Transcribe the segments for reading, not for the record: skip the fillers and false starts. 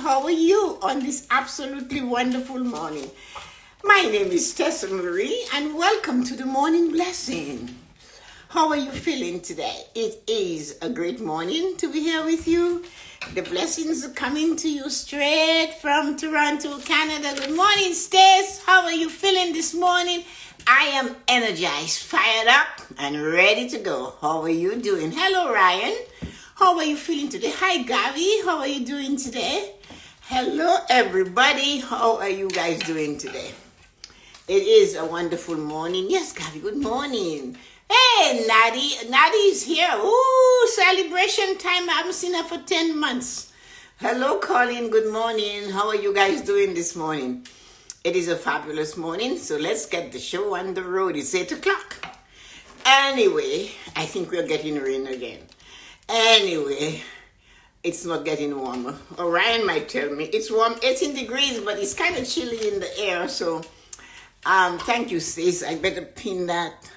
How are you on this absolutely wonderful morning? My name is Tessa-Marie and welcome to the Morning Blessing. How are you feeling today? It is a great morning to be here with you. The blessings are coming to you straight from Toronto, Canada. Good morning, Stace. How are you feeling this morning? I am energized, fired up, and ready to go. How are you doing? Hello, Ryan. How are you feeling today? Hi, Gavi. How are you doing today? Hello, everybody. How are you guys doing today? It is a wonderful morning. Yes, Gavi, good morning. Hey, Nadi is here. Ooh, celebration time. I haven't seen her for 10 months. Hello, Colin. Good morning. How are you guys doing this morning? It is a fabulous morning, so let's get the show on the road. It's 8 o'clock. Anyway, I think we're getting rain again. Anyway, it's not getting warmer. Orion might tell me it's warm, 18 degrees, but it's kind of chilly in the air. So, thank you, sis. I better pin that.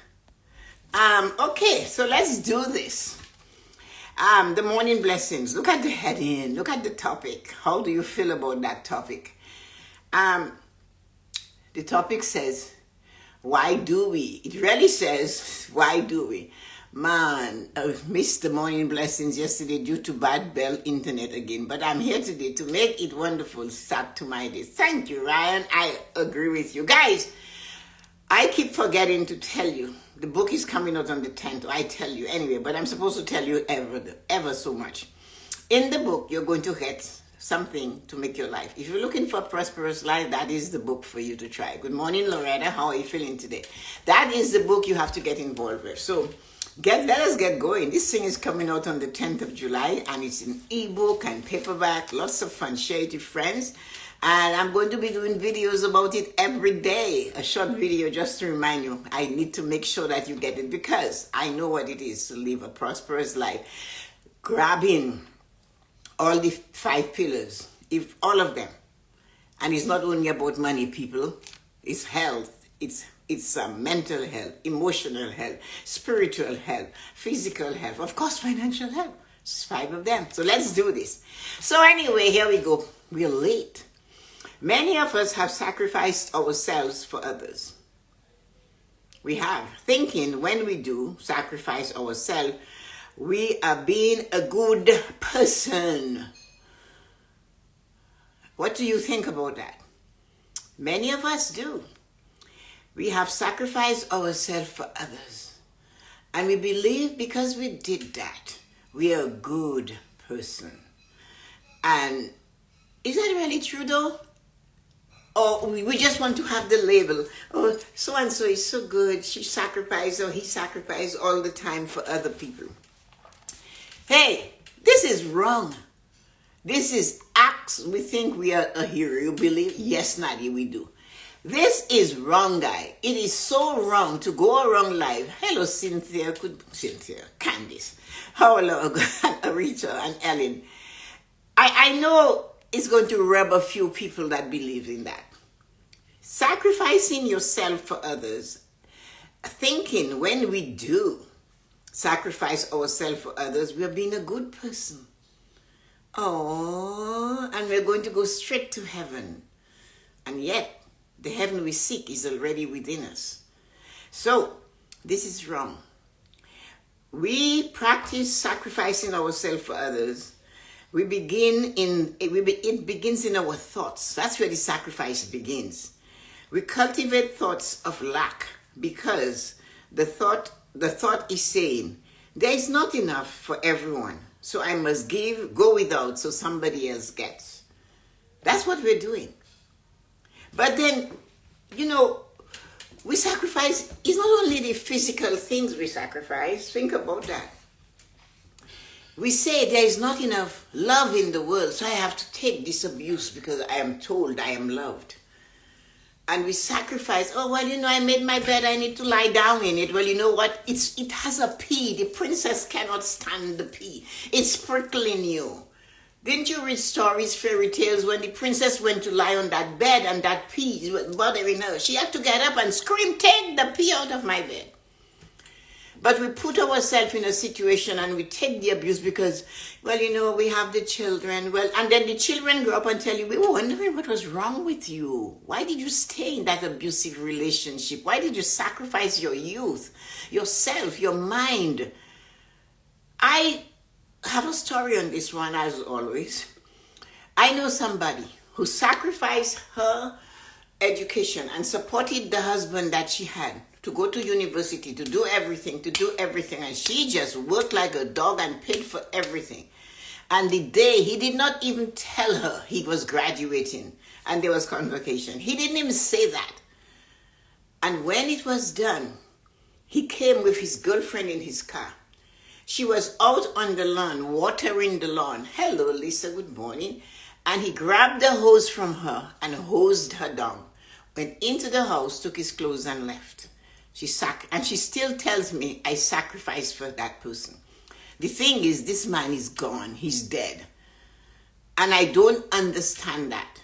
Okay, so let's do this. The morning blessings. Look at the heading. Look at the topic. How do you feel about that topic? The topic says, why do we? It really says, why do we? Man, I missed the morning blessings yesterday due to bad Bell internet again. But I'm here today to make it wonderful start to my day. Thank you, Ryan. I agree with you. Guys, I keep forgetting to tell you. The book is coming out on the 10th. I tell you anyway, but I'm supposed to tell you ever so much. In the book, you're going to get something to make your life. If you're looking for a prosperous life, that is the book for you to try. Good morning, Loretta. How are you feeling today? That is the book you have to get involved with. So let us get going. This thing is coming out on the 10th of July, and it's an ebook and paperback. Lots of fun. Share it with friends. And I'm going to be doing videos about it every day. A short video just to remind you. I need to make sure that you get it because I know what it is to live a prosperous life. Grabbing all the 5 pillars, if all of them. And it's not only about money, people. It's health. It's mental health, emotional health, spiritual health, physical health, of course, financial health. It's 5 of them. So let's do this. So anyway, here we go. We're late. Many of us have sacrificed ourselves for others. We have, thinking when we do sacrifice ourselves, we are being a good person. What do you think about that? Many of us do. We have sacrificed ourselves for others. And we believe because we did that, we are a good person. And is that really true though? Or we just want to have the label, oh, so-and-so is so good, she sacrificed or he sacrificed all the time for other people. Hey, this is wrong. This is acts. We think we are a hero. You believe? Yes, Nadia, we do. This is wrong, guy. It is so wrong to go around life. Hello, Cynthia, Candice. Hello, Rita and Ellen. I know it's going to rub a few people that believe in that. Sacrificing yourself for others, thinking when we do sacrifice ourselves for others, we're being a good person. Oh, and we're going to go straight to heaven. And yet, the heaven we seek is already within us. So, this is wrong. We practice sacrificing ourselves for others. It begins in our thoughts. That's where the sacrifice begins. We cultivate thoughts of lack because the thought is saying, there is not enough for everyone. So I must go without so somebody else gets. That's what we're doing. But then, we sacrifice, it's not only the physical things we sacrifice. Think about that. We say there is not enough love in the world, so I have to take this abuse because I am told I am loved. And we sacrifice, oh, well, I made my bed, I need to lie down in it. Well, you know what? It has a pee. The princess cannot stand the pee. It's prickling you. Didn't you read stories, fairy tales, when the princess went to lie on that bed and that pee was bothering her? She had to get up and scream, take the pee out of my bed. But we put ourselves in a situation and we take the abuse because, well, we have the children. Well, and then the children grow up and tell you, we were wondering what was wrong with you. Why did you stay in that abusive relationship? Why did you sacrifice your youth, yourself, your mind? I have a story on this one, as always. I know somebody who sacrificed her education and supported the husband that she had to go to university, to do everything, and she just worked like a dog and paid for everything. And the day, he did not even tell her he was graduating and there was convocation. He didn't even say that. And when it was done, he came with his girlfriend in his car. She was out on the lawn, watering the lawn. Hello, Lisa, good morning. And he grabbed the hose from her and hosed her down. Went into the house, took his clothes and left. And she still tells me, I sacrificed for that person. The thing is, this man is gone. He's dead. And I don't understand that.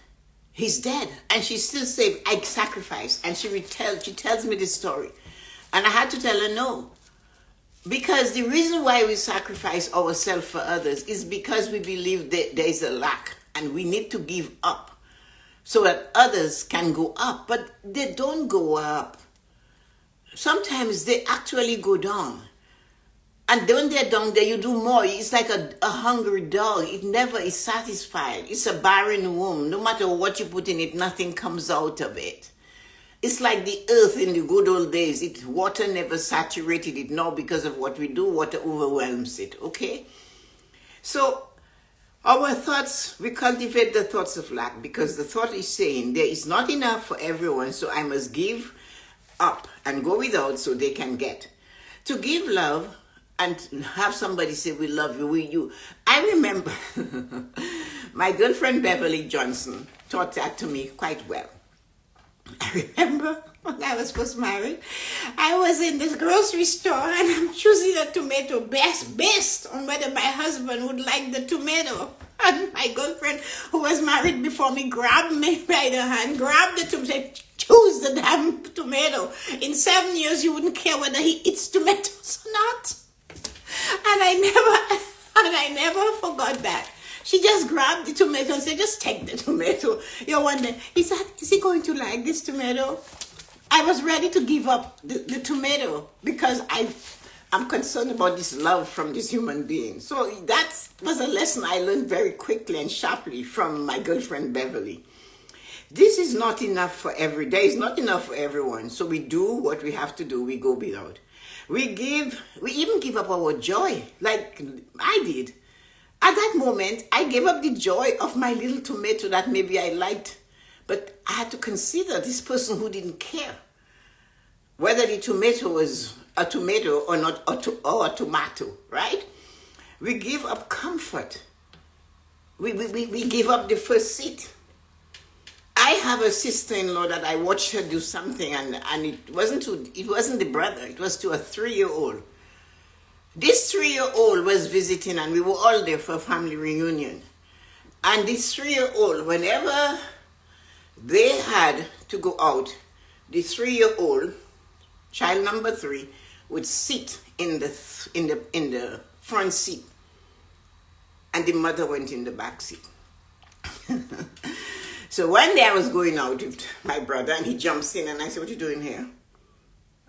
He's dead. And she still says, I sacrificed. And she tells me this story. And I had to tell her no. Because the reason why we sacrifice ourselves for others is because we believe that there is a lack and we need to give up so that others can go up. But they don't go up. Sometimes they actually go down. And when they're down there, you do more. It's like a hungry dog. It never is satisfied. It's a barren womb. No matter what you put in it, nothing comes out of it. It's like the earth in the good old days. Water never saturated it. Now, because of what we do, water overwhelms it. Okay? So, our thoughts, we cultivate the thoughts of lack because the thought is saying there is not enough for everyone, so I must give up and go without so they can get. To give love and have somebody say, we love you, you. I remember my girlfriend Beverly Johnson taught that to me quite well. I remember when I was first married, I was in this grocery store and I'm choosing a tomato based on whether my husband would like the tomato. And my girlfriend, who was married before me, grabbed me by the hand, grabbed the tomato, said, choose the damn tomato. In 7 years, you wouldn't care whether he eats tomatoes or not. And I never forgot that. She just grabbed the tomato and said, just take the tomato. You're wondering, is he going to like this tomato? I was ready to give up the tomato because I'm concerned about this love from this human being. So that was a lesson I learned very quickly and sharply from my girlfriend Beverly. This is not enough for there is not enough for everyone. So we do what we have to do. We go without. We even give up our joy, like I did. At that moment, I gave up the joy of my little tomato that maybe I liked. But I had to consider this person who didn't care whether the tomato was a tomato or not, or a tomato, right? We give up comfort. We give up the first seat. I have a sister-in-law that I watched her do something, and it wasn't the brother, it was to a 3-year-old. This 3-year-old was visiting, and we were all there for a family reunion. And this 3-year-old, whenever they had to go out, the 3-year-old, child number 3, would sit in the front seat, and the mother went in the back seat. So one day I was going out with my brother, and he jumps in, and I said, "What are you doing here?"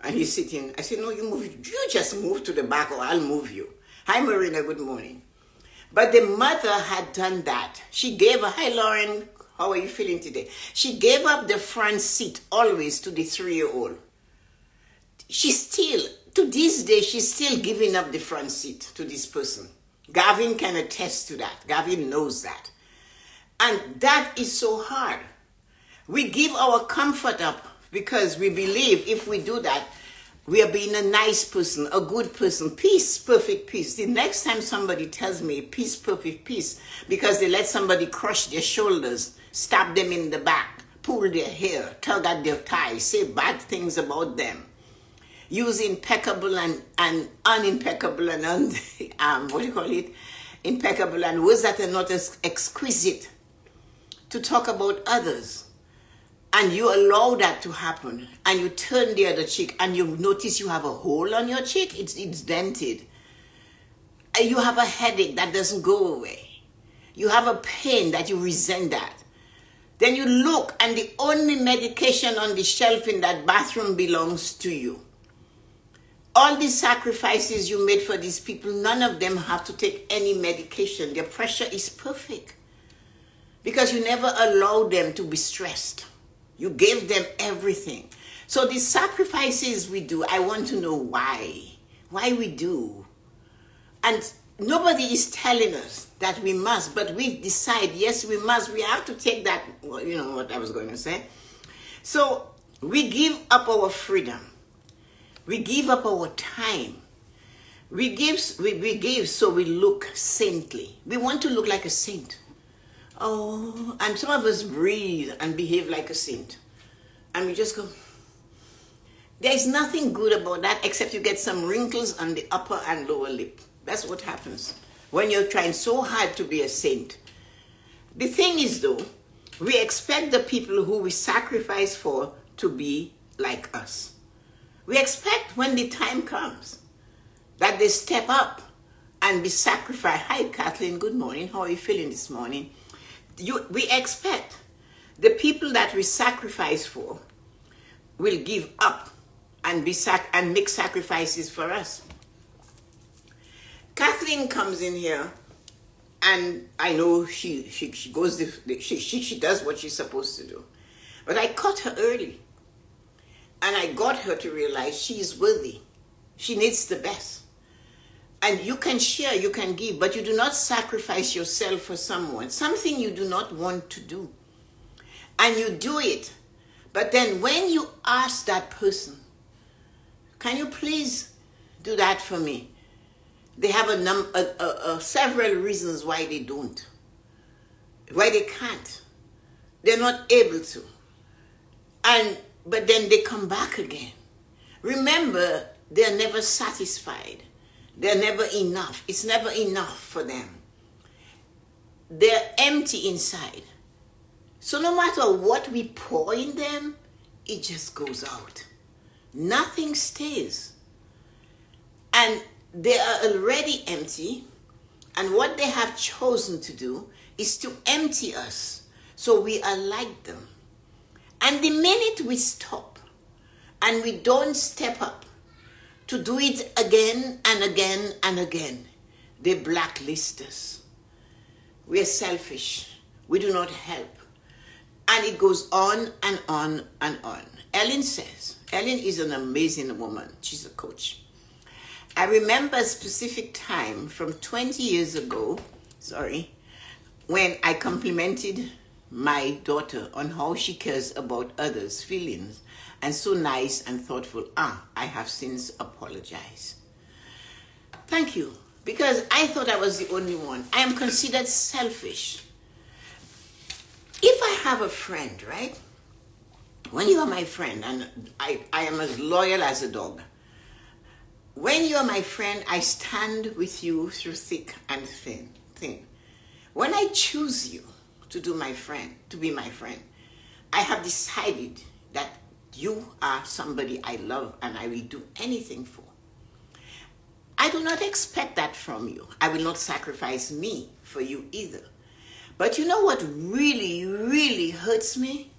And he's sitting. I said, "No, you just move to the back, or I'll move you." "Hi, Marina, good morning." But the mother had done that. She gave her, "Hi, Lauren, how are you feeling today?" She gave up the front seat always to the 3-year-old. She still, to this day, she's still giving up the front seat to this person. Gavin can attest to that. Gavin knows that. And that is so hard. We give our comfort up because we believe if we do that, we are being a nice person, a good person, peace, perfect peace. The next time somebody tells me peace, perfect peace, because they let somebody crush their shoulders, stab them in the back, pull their hair, tug at their tie, say bad things about them, use impeccable and unimpeccable and impeccable and words that are not as exquisite to talk about others. and you allow that to happen, and you turn the other cheek, and you notice you have a hole on your cheek, it's dented. And you have a headache that doesn't go away. You have a pain that you resent that. Then you look, and the only medication on the shelf in that bathroom belongs to you. All these sacrifices you made for these people, none of them have to take any medication. Their pressure is perfect because you never allowed them to be stressed. You gave them everything. So these sacrifices we do, I want to know why we do. And nobody is telling us that we must, but we decide, yes, we must. We have to take that, you know what I was going to say. So we give up our freedom. We give up our time. We give so we look saintly. We want to look like a saint. Oh, and some of us breathe and behave like a saint. And we just go. There is nothing good about that except you get some wrinkles on the upper and lower lip. That's what happens when you're trying so hard to be a saint. The thing is though, we expect the people who we sacrifice for to be like us. We expect when the time comes that they step up and be sacrificed. Hi, Kathleen. Good morning. How are you feeling this morning? We expect the people that we sacrifice for will give up and make sacrifices for us. Kathleen comes in here, and I know she does what she's supposed to do, but I caught her early. And I got her to realize she is worthy. She needs the best. And you can share, you can give, but you do not sacrifice yourself for someone, something you do not want to do. And you do it. But then when you ask that person, can you please do that for me? They have several reasons why they don't. Why they can't. They're not able to. But then they come back again. Remember, they're never satisfied. They're never enough. It's never enough for them. They're empty inside. So no matter what we pour in them, it just goes out. Nothing stays. And they are already empty. And what they have chosen to do is to empty us so we are like them. And the minute we stop and we don't step up to do it again and again and again, they blacklist us. We are selfish. We do not help. And it goes on and on and on. Ellen is an amazing woman. She's a coach. I remember a specific time from 20 years ago, when I complimented my daughter on how she cares about others' feelings and so nice and thoughtful. I have since apologized. Thank you. Because I thought I was the only one. I am considered selfish. If I have a friend, right? When you are my friend, and I am as loyal as a dog. When you are my friend, I stand with you through thick and thin. When I choose you to be my friend, I have decided that you are somebody I love and I will do anything for. I do not expect that from you. I will not sacrifice me for you either. But you know what really, really hurts me?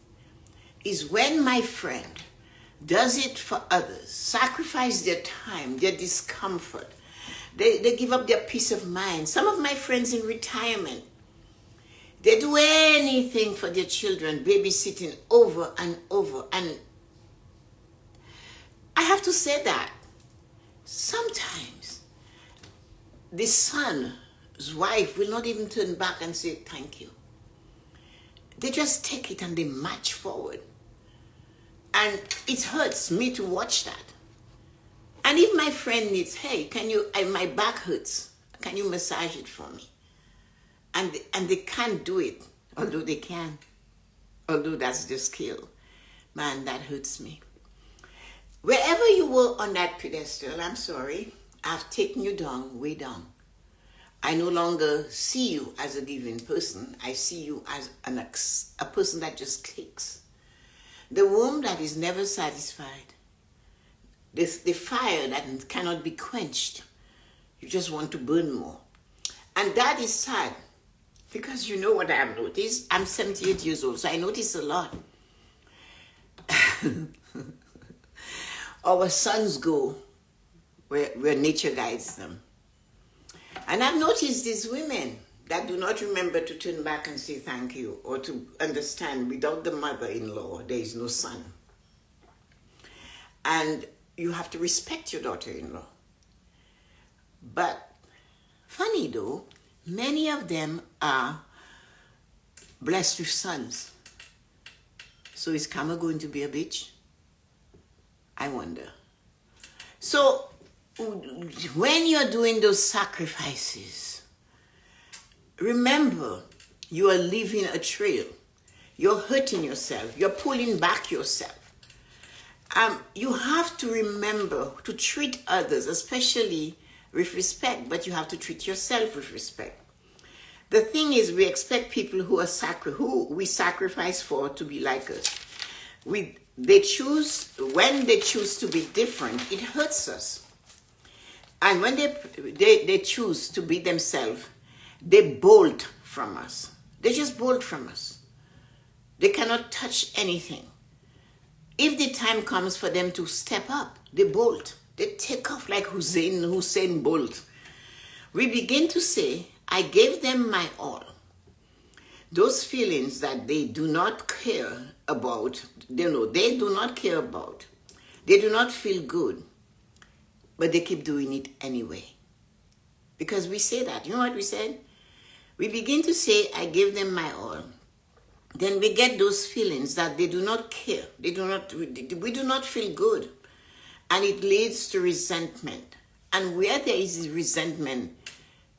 Is when my friend does it for others, sacrifice their time, their discomfort. They give up their peace of mind. Some of my friends in retirement, they do anything for their children, babysitting over and over. And I have to say that sometimes the son's wife will not even turn back and say thank you. They just take it and they march forward. And it hurts me to watch that. And if my friend needs, hey, my back hurts, can you massage it for me? And they can't do it, although they can. Although that's the skill. Man, that hurts me. Wherever you were on that pedestal, I'm sorry, I've taken you down, way down. I no longer see you as a giving person. I see you as a person that just clicks. The womb that is never satisfied. The fire that cannot be quenched. You just want to burn more. And that is sad. Because you know what I have noticed? I'm 78 years old, so I notice a lot. Our sons go where nature guides them. And I've noticed these women that do not remember to turn back and say thank you, or to understand without the mother-in-law, there is no son. And you have to respect your daughter-in-law. But funny though, many of them are blessed with sons. So is Kama going to be a bitch? I wonder. So when you're doing those sacrifices, remember you are leaving a trail. You're hurting yourself. You're pulling back yourself. You have to remember to treat others, especially with respect, but you have to treat yourself with respect. The thing is, we expect people who we sacrifice for to be like us. When they choose to be different, it hurts us. And when they choose to be themselves, they bolt from us. They just bolt from us. They cannot touch anything. If the time comes for them to step up, they bolt. They take off like Hussein Bolt. We begin to say, I gave them my all. Those feelings that they do not care about, they do not care about. They do not feel good, but they keep doing it anyway. Because we say that. You know what we said? We begin to say, I gave them my all. Then we get those feelings that they do not care. We do not feel good. And it leads to resentment. And where there is resentment,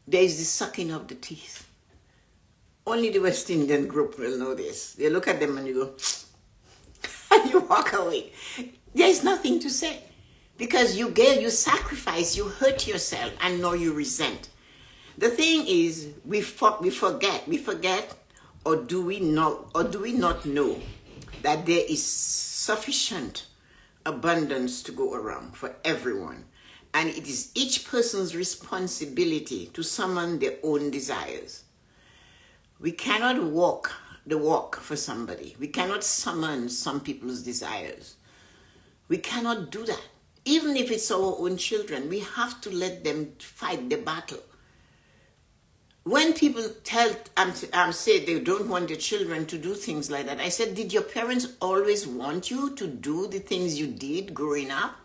there is the sucking of the teeth. Only the West Indian group will know this. They look at them and you go, and you walk away. There is nothing to say. Because you sacrifice, you hurt yourself, and now you resent. The thing is, we forget, or do we not know that there is sufficient abundance to go around for everyone. And it is each person's responsibility to summon their own desires. We cannot walk the walk for somebody. We cannot summon some people's desires. We cannot do that. Even if it's our own children, we have to let them fight the battle. When people say they don't want their children to do things like that, I said, did your parents always want you to do the things you did growing up?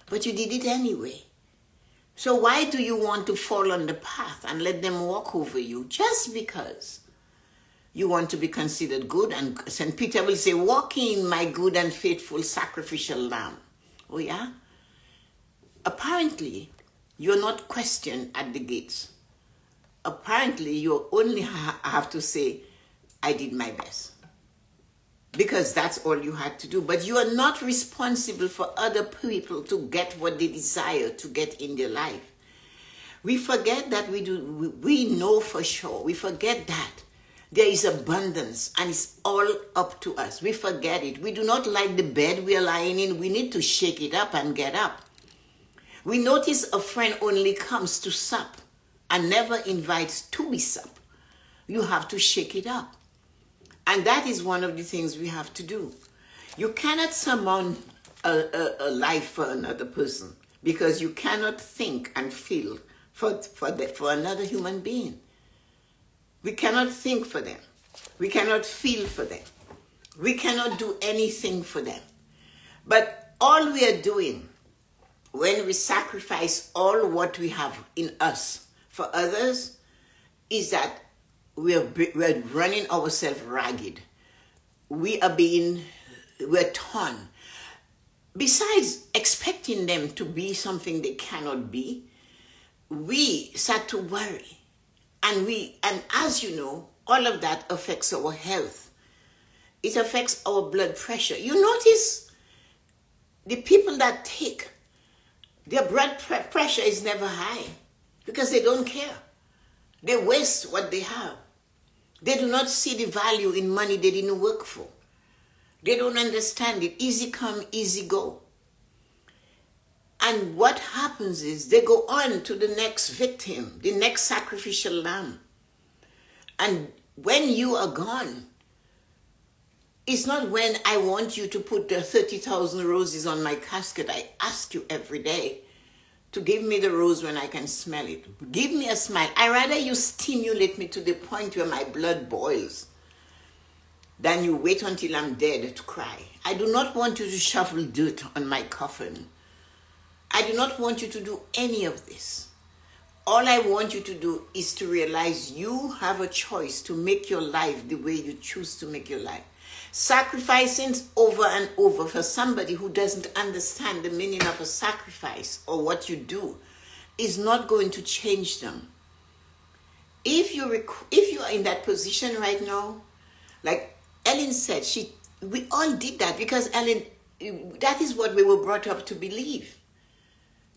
But you did it anyway. So why do you want to fall on the path and let them walk over you just because you want to be considered good? And St. Peter will say, walk in my good and faithful sacrificial lamb. Oh yeah? Apparently, you're not questioned at the gates. Apparently, you only have to say, I did my best. Because that's all you had to do. But you are not responsible for other people to get what they desire to get in their life. We forget that we know for sure. We forget that there is abundance and it's all up to us. We forget it. We do not like the bed we are lying in. We need to shake it up and get up. We notice a friend only comes to sup and never invites to be sup. You have to shake it up. And that is one of the things we have to do. You cannot summon a life for another person because you cannot think and feel for another human being. We cannot think for them. We cannot feel for them. We cannot do anything for them. But all we are doing when we sacrifice all what we have in us for others is that we're running ourselves ragged. We're torn. Besides expecting them to be something they cannot be, we start to worry. And as you know, all of that affects our health. It affects our blood pressure. You notice the people that take, their blood pressure is never high because they don't care. They waste what they have. They do not see the value in money they didn't work for. They don't understand it. Easy come, easy go. And what happens is they go on to the next victim, the next sacrificial lamb. And when you are gone, it's not when I want you to put the 30,000 roses on my casket. I ask you every day to give me the rose when I can smell it. Give me a smile. I rather you stimulate me to the point where my blood boils than you wait until I'm dead to cry. I do not want you to shovel dirt on my coffin. I do not want you to do any of this. All I want you to do is to realize you have a choice to make your life the way you choose to make your life. Sacrificing over and over for somebody who doesn't understand the meaning of a sacrifice or what you do is not going to change them. If you are in that position right now, like Ellen said, we all did that because Ellen, that is what we were brought up to believe.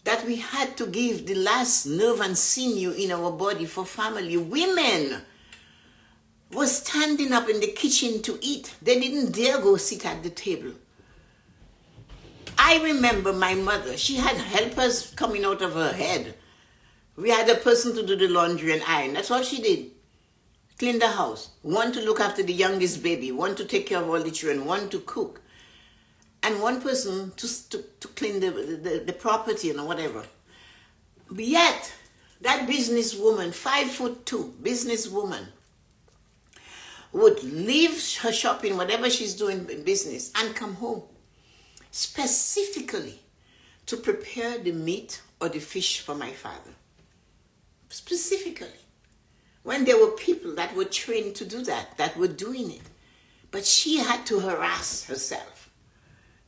That we had to give the last nerve and sinew in our body for family. Women were standing up in the kitchen to eat. They didn't dare go sit at the table. I remember my mother, she had helpers coming out of her head. We had a person to do the laundry and iron. That's all she did. Clean the house. One to look after the youngest baby. One to take care of all the children. One to cook. And one person to clean the property and whatever. But yet, that businesswoman, 5'2", businesswoman, would leave her shopping, whatever she's doing in business, and come home specifically to prepare the meat or the fish for my father. Specifically. When there were people that were trained to do that, that were doing it. But she had to harass herself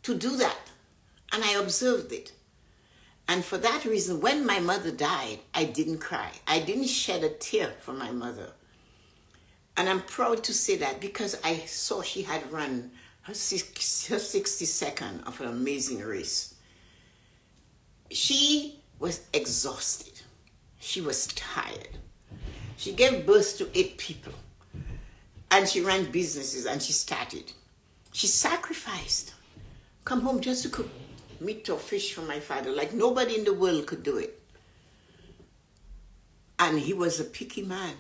to do that. And I observed it. And for that reason, when my mother died, I didn't cry. I didn't shed a tear for my mother. And I'm proud to say that because I saw she had run her 62nd of an amazing race. She was exhausted. She was tired. She gave birth to 8 people. And she ran businesses and she started. She sacrificed. Come home just to cook meat or fish for my father, like nobody in the world could do it. And he was a picky man.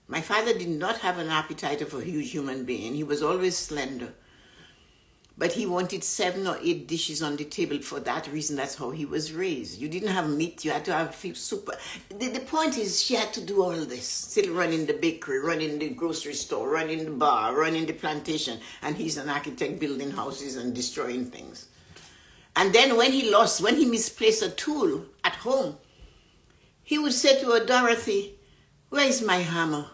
My father did not have an appetite of a huge human being. He was always slender. But he wanted 7 or 8 dishes on the table. For that reason, that's how he was raised. You didn't have meat, you had to have soup. The point is, she had to do all this. Still running the bakery, running the grocery store, running the bar, running the plantation. And he's an architect building houses and destroying things. And then when he misplaced a tool at home, he would say to her, Dorothy, where is my hammer?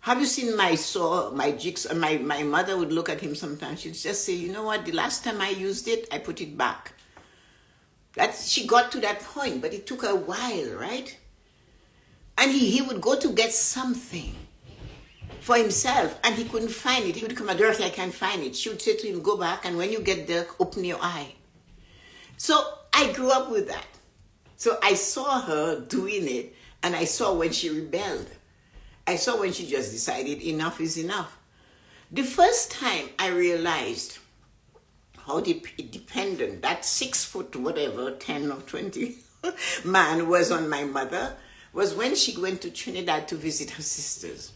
Have you seen my saw, my jigsaw? My mother would look at him sometimes. She'd just say, you know what, the last time I used it, I put it back. She got to that point, but it took a while, right? And he would go to get something for himself, and he couldn't find it. He would come, Dorothy, I can't find it. She would say to him, go back, and when you get there, open your eye. So I grew up with that. So I saw her doing it, and I saw when she rebelled. I saw when she just decided enough is enough. The first time I realized how dependent that 6 foot whatever, 10 or 20 man was on my mother was when she went to Trinidad to visit her sisters.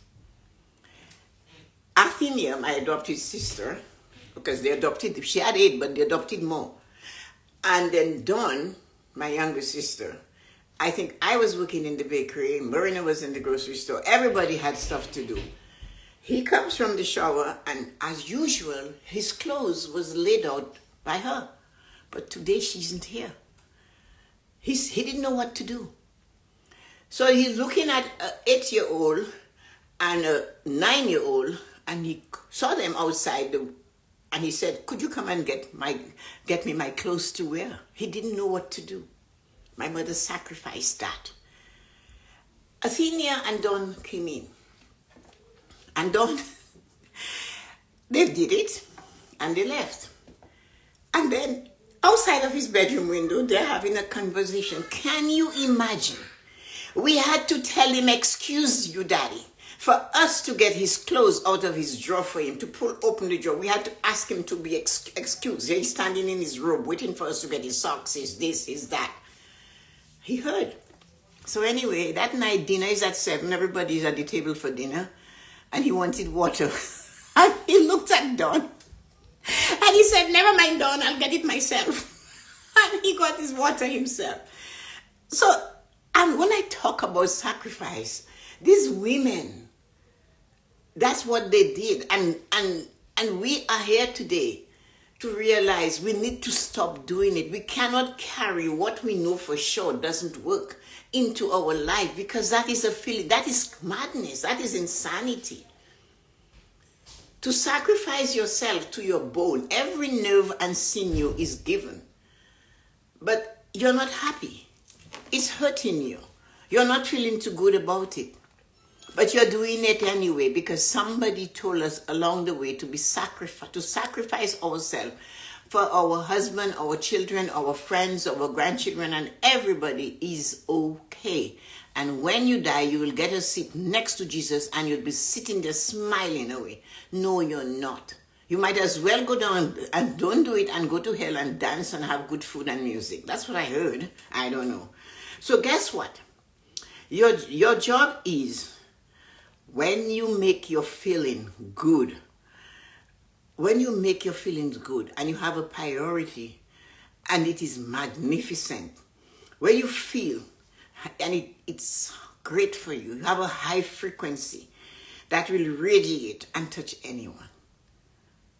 Athenia, my adopted sister, because she had 8, but they adopted more. And then Dawn, my younger sister, I think I was working in the bakery, Marina was in the grocery store, everybody had stuff to do. He comes from the shower and as usual, his clothes was laid out by her. But today she isn't here. He didn't know what to do. So he's looking at an 8-year-old and a 9-year-old and he saw them outside and he said, could you come and get me my clothes to wear? He didn't know what to do. My mother sacrificed that. Athenia and Dawn came in. And Dawn, they did it and they left. And then outside of his bedroom window, they're having a conversation. Can you imagine? We had to tell him, excuse you, Daddy. For us to get his clothes out of his drawer for him, to pull open the drawer, we had to ask him to be excused. He's standing in his robe waiting for us to get his socks, his this, his that. He heard. So anyway, that night dinner is at 7. Everybody's at the table for dinner. And he wanted water. And he looked at Dawn. And he said, never mind, Dawn, I'll get it myself. And he got his water himself. So, and when I talk about sacrifice, these women, that's what they did. And we are here today to realize we need to stop doing it. We cannot carry what we know for sure doesn't work into our life, because that is a feeling, that is madness, that is insanity. To sacrifice yourself to your bone, every nerve and sinew is given. But you're not happy. It's hurting you. You're not feeling too good about it. But you're doing it anyway because somebody told us along the way to sacrifice ourselves for our husband, our children, our friends, our grandchildren, and everybody is okay. And when you die, you will get a seat next to Jesus and you'll be sitting there smiling away. No, you're not. You might as well go down and don't do it and go to hell and dance and have good food and music. That's what I heard. I don't know. So guess what? Your job is, when you make your feeling good, when you make your feelings good and you have a priority and it is magnificent, when you feel and it's great for you, you have a high frequency that will radiate and touch anyone.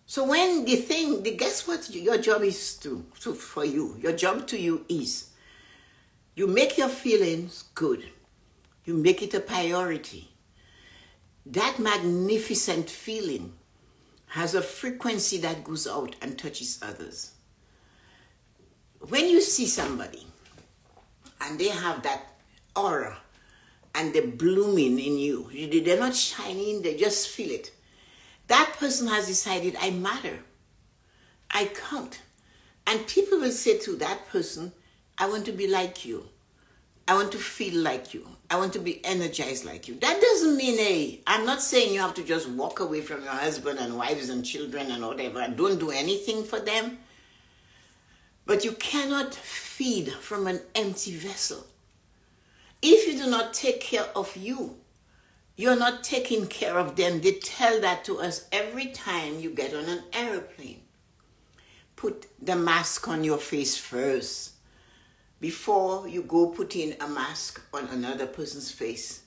So when guess what your job is for you? Your job to you is, you make your feelings good. You make it a priority. That magnificent feeling has a frequency that goes out and touches others. When you see somebody and they have that aura and they're blooming in you, they're not shining, they just feel it. That person has decided, I matter, I count. And people will say to that person, I want to be like you. I want to feel like you. I want to be energized like you. That doesn't mean, I'm not saying you have to just walk away from your husband and wives and children and whatever and don't do anything for them. But you cannot feed from an empty vessel. If you do not take care of you, you're not taking care of them. They tell that to us every time you get on an airplane. Put the mask on your face first. Before you go putting a mask on another person's face.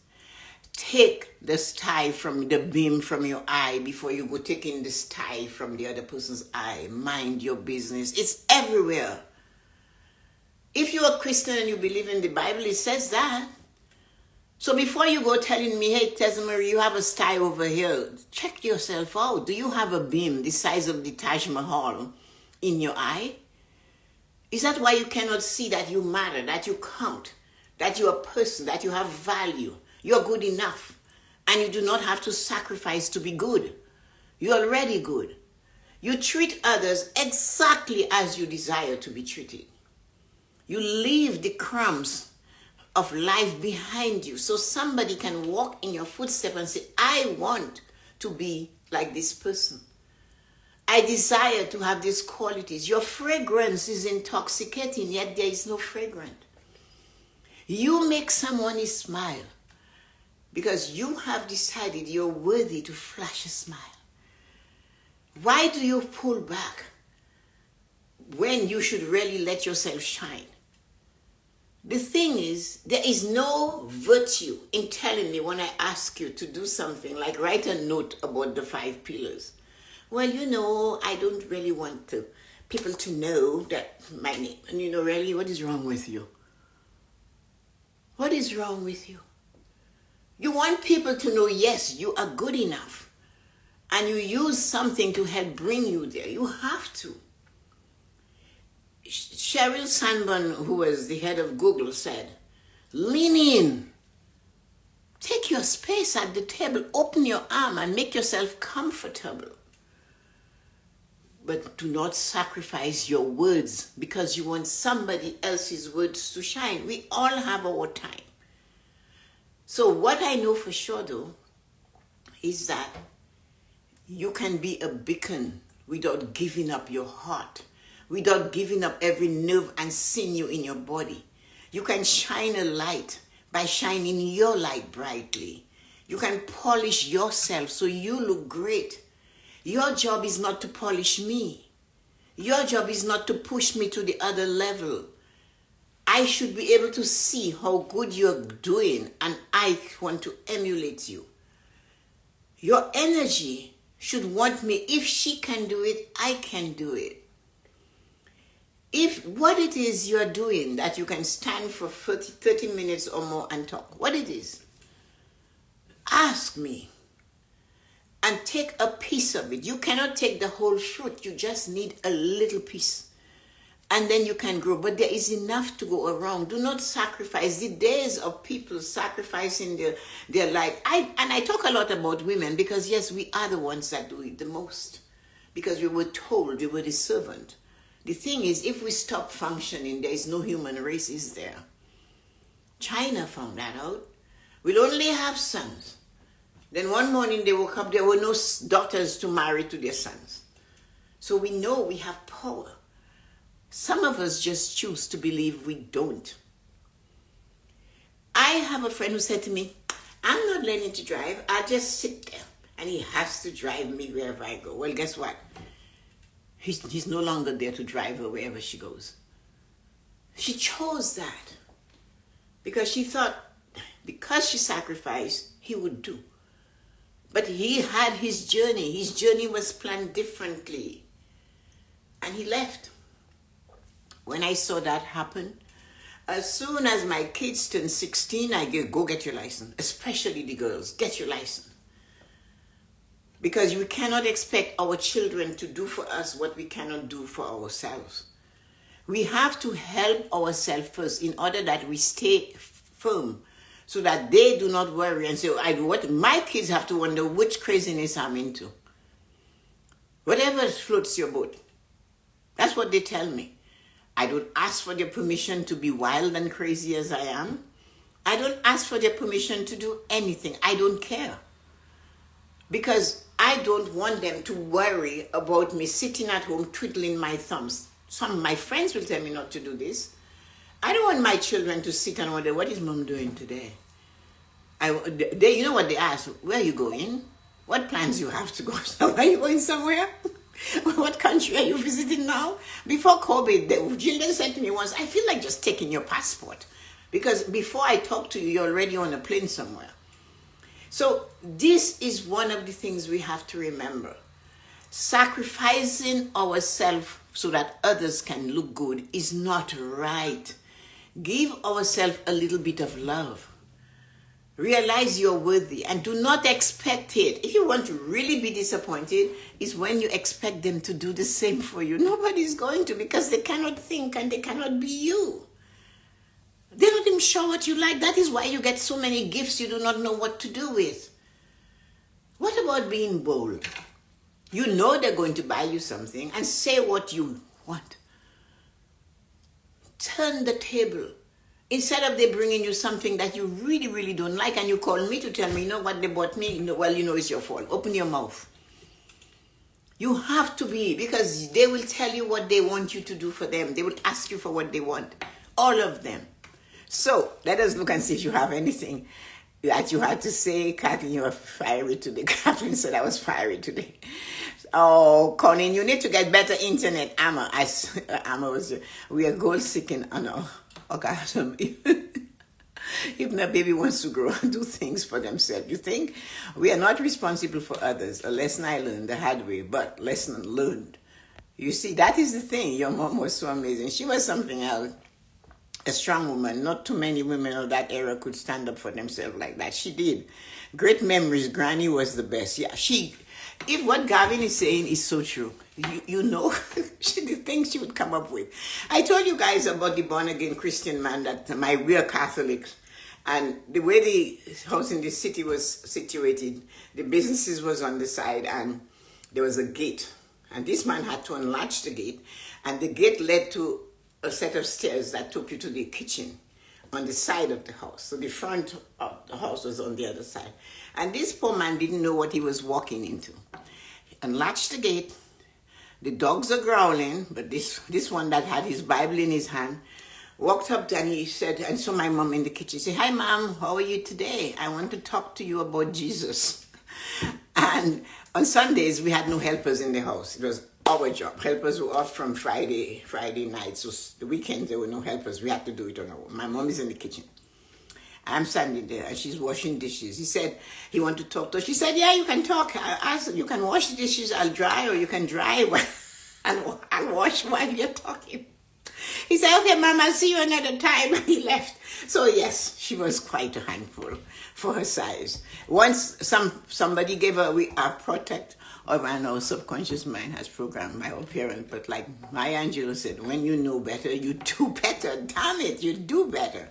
Take the sty from the beam from your eye before you go taking the sty from the other person's eye. Mind your business. It's everywhere. If you're a Christian and you believe in the Bible, it says that. So before you go telling me, hey, Tessa-Marie, you have a sty over here, check yourself out. Do you have a beam the size of the Taj Mahal in your eye? Is that why you cannot see that you matter, that you count, that you're a person, that you have value? You're good enough. And you do not have to sacrifice to be good. You're already good. You treat others exactly as you desire to be treated. You leave the crumbs of life behind you so somebody can walk in your footsteps and say, I want to be like this person. I desire to have these qualities. Your fragrance is intoxicating, yet there is no fragrance. You make someone smile because you have decided you're worthy to flash a smile. Why do you pull back when you should really let yourself shine? The thing is, there is no virtue in telling me when I ask you to do something like write a note about the 5 pillars. Well, I don't really want people to know that my name. And really, what is wrong with you? What is wrong with you? You want people to know, yes, you are good enough. And you use something to help bring you there. You have to. Sheryl Sandberg, who was the head of Google, said, lean in. Take your space at the table. Open your arm and make yourself comfortable. But do not sacrifice your words because you want somebody else's words to shine. We all have our time. So what I know for sure, though, is that you can be a beacon without giving up your heart, without giving up every nerve and sinew in your body. You can shine a light by shining your light brightly. You can polish yourself so you look great. Your job is not to polish me. Your job is not to push me to the other level. I should be able to see how good you're doing, and I want to emulate you. Your energy should want me. If she can do it, I can do it. If what it is you're doing that you can stand for 30 minutes or more and talk, what it is, ask me and take a piece of it. You cannot take the whole fruit. You just need a little piece. And then you can grow. But there is enough to go around. Do not sacrifice. The days of people sacrificing their life. I talk a lot about women because, yes, we are the ones that do it the most. Because we were told we were the servant. The thing is, if we stop functioning, there is no human race, is there? China found that out. We'll only have sons. Then one morning they woke up, there were no daughters to marry to their sons. So we know we have power. Some of us just choose to believe we don't. I have a friend who said to me, I'm not learning to drive, I just sit there and he has to drive me wherever I go. Well, guess what? He's no longer there to drive her wherever she goes. She chose that because she thought because she sacrificed, he would do. But he had his journey. His journey was planned differently. And he left. When I saw that happen, as soon as my kids turned 16, I go get your license. Especially the girls, get your license. Because we cannot expect our children to do for us what we cannot do for ourselves. We have to help ourselves first in order that we stay firm so that they do not worry and say, what my kids have to wonder which craziness I'm into. Whatever floats your boat. That's what they tell me. I don't ask for their permission to be wild and crazy as I am. I don't ask for their permission to do anything. I don't care. Because I don't want them to worry about me sitting at home twiddling my thumbs. Some of my friends will tell me not to do this. I don't want my children to sit and wonder, what is mom doing today? You know what they ask? Where are you going? What plans you have to go? Are you going somewhere? What country are you visiting now? Before COVID, Jillian said to me once, I feel like just taking your passport. Because before I talk to you, you're already on a plane somewhere. So this is one of the things we have to remember. Sacrificing ourselves so that others can look good is not right. Give ourselves a little bit of love. Realize you're worthy and do not expect it. If you want to really be disappointed, is when you expect them to do the same for you. Nobody's going to, because they cannot think and they cannot be you. They're not even sure what you like. That is why you get so many gifts you do not know what to do with. What about being bold? You know they're going to buy you something and say what you want. Turn the table. Instead of they bringing you something that you really, really don't like and you call me to tell me, you know what they bought me? Well, you know it's your fault. Open your mouth. You have to be, because they will tell you what they want you to do for them. They will ask you for what they want. All of them. So let us look and see if you have anything that you had to say. Kathleen, you were fiery today. Kathleen said I was fiery today. Oh, Colin, you need to get better internet. Amma was, we are goal seeking. Oh no. Okay, if my baby wants to grow and do things for themselves, you think we are not responsible for others. A lesson I learned the hard way, but lesson learned. You see, that is the thing. Your mom was so amazing. She was something else. A strong woman. Not too many women of that era could stand up for themselves like that. She did. Great memories. Granny was the best. Yeah, if what Gavin is saying is so true, you know, the things she would come up with. I told you guys about the born-again Christian man that we are Catholics. And the way the house in the city was situated, the businesses was on the side and there was a gate. And this man had to unlatch the gate. And the gate led to a set of stairs that took you to the kitchen. on the side of the house. So the front of the house was on the other side. And this poor man didn't know what he was walking into. Unlatched the gate. The dogs are growling, but this one that had his Bible in his hand walked up and he said, and saw my mom in the kitchen. He said, "Hi, Mom, how are you today? I want to talk to you about Jesus." And on Sundays, we had no helpers in the house. It was our job. Helpers were off from Friday nights. So the weekends, there were no helpers. We had to do it on our own. My mom is in the kitchen. I'm standing there and she's washing dishes. He said he wanted to talk to her. She said, "Yeah, you can talk. I asked, you can wash the dishes, I'll dry, or you can dry and I'll wash while you're talking." He said, "Okay, Mom, I'll see you another time." And he left. So yes, she was quite a handful for her size. Once somebody gave her a protect, or I know subconscious mind has programmed my own parent, but like Maya Angelou said, when you know better, you do better. Damn it, you do better.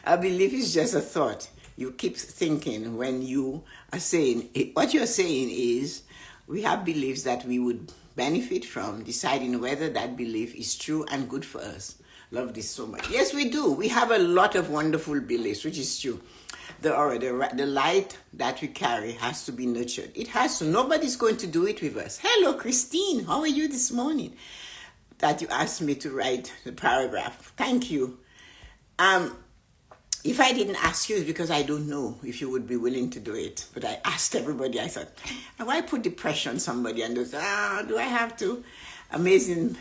A belief is just a thought. You keep thinking when you are saying, what you're saying is, we have beliefs that we would benefit from, deciding whether that belief is true and good for us. Love this so much. Yes, we do. We have a lot of wonderful beliefs, which is true. The light that we carry has to be nurtured. It has to. Nobody's going to do it with us. Hello, Christine. How are you this morning? That you asked me to write the paragraph. Thank you. If I didn't ask you, it's because I don't know if you would be willing to do it. But I asked everybody. I thought, why put the pressure on somebody? And they said, do I have to? Amazing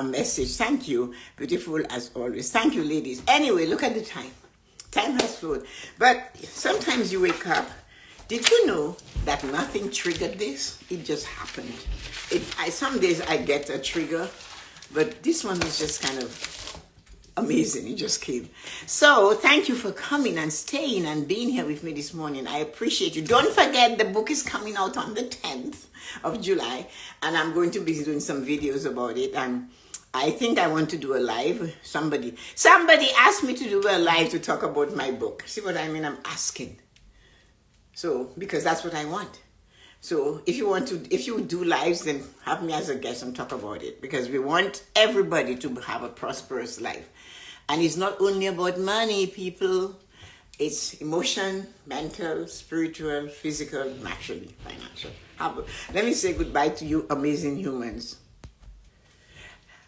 message. Thank you. Beautiful as always. Thank you, ladies. Anyway, look at the time. Time has flown. But sometimes you wake up. Did you know that nothing triggered this? It just happened. Some days I get a trigger, but this one was just kind of amazing. It just came. So thank you for coming and staying and being here with me this morning. I appreciate you. Don't forget the book is coming out on the 10th of July and I'm going to be doing some videos about it. And I think I want to do a live. Somebody asked me to do a live to talk about my book. See what I mean? I'm asking. So because that's what I want. So if you do lives, then have me as a guest and talk about it, because we want everybody to have a prosperous life. And it's not only about money, people. It's emotion, mental, spiritual, physical, naturally, financial. Let me say goodbye to you, amazing humans.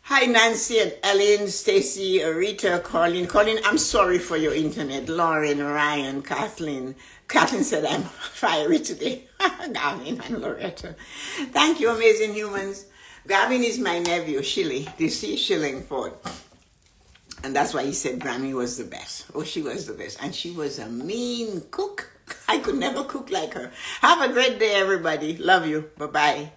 Hi, Nancy and Ellen, Stacy, Rita, Colin. Colin, I'm sorry for your internet. Lauren, Ryan, Kathleen. Kathleen said I'm fiery today. Gavin and Loretta. Thank you, amazing humans. Gavin is my nephew, Shilly. You see, Shillingford. And that's why he said Grammy was the best. Oh, she was the best. And she was a mean cook. I could never cook like her. Have a great day, everybody. Love you. Bye-bye.